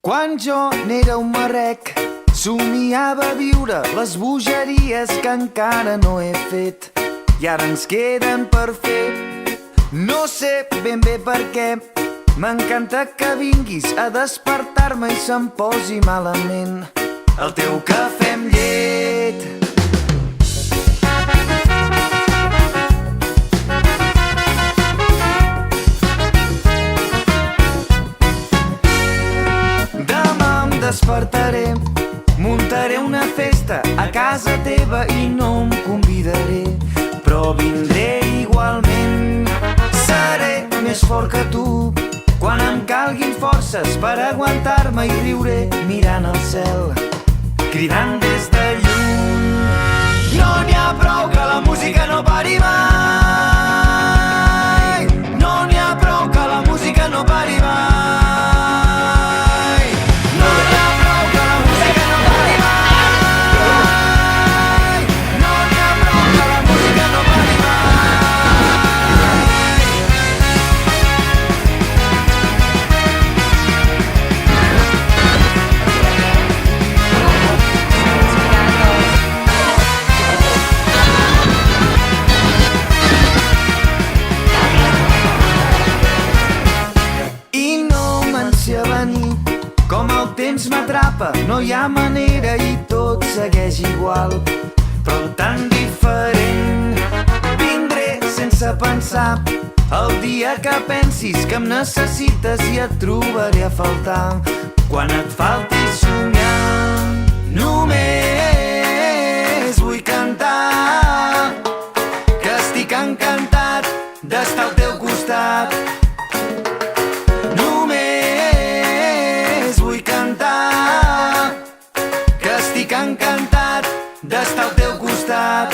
Quan jo n'era un marrec, somiava viure les bogeries que encara no he fet i ara ens queden per fer. No sé ben bé per què m'encanta que vinguis a despertar-me i se'm posi malament el teu cafè amb llet. Despertaré, muntaré una festa a casa teva i no em convidaré, però vindré igualment. Seré més fort que tu quan em calguin forces per aguantar-me i riuré mirant el cel, cridant des de lluny. No n'hi ha prou que la música no pari mai. No n'hi ha prou que la música no pari mai. Com el temps m'atrapa, no hi ha manera i tot segueix igual, però tan diferent. Vindré sense pensar el dia que pensis que em necessites i et trobaré a faltar quan et falti somiar. Només vull cantar que estic encantat d'estar al teu costat. Encantat d'estar al teu costat.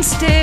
stay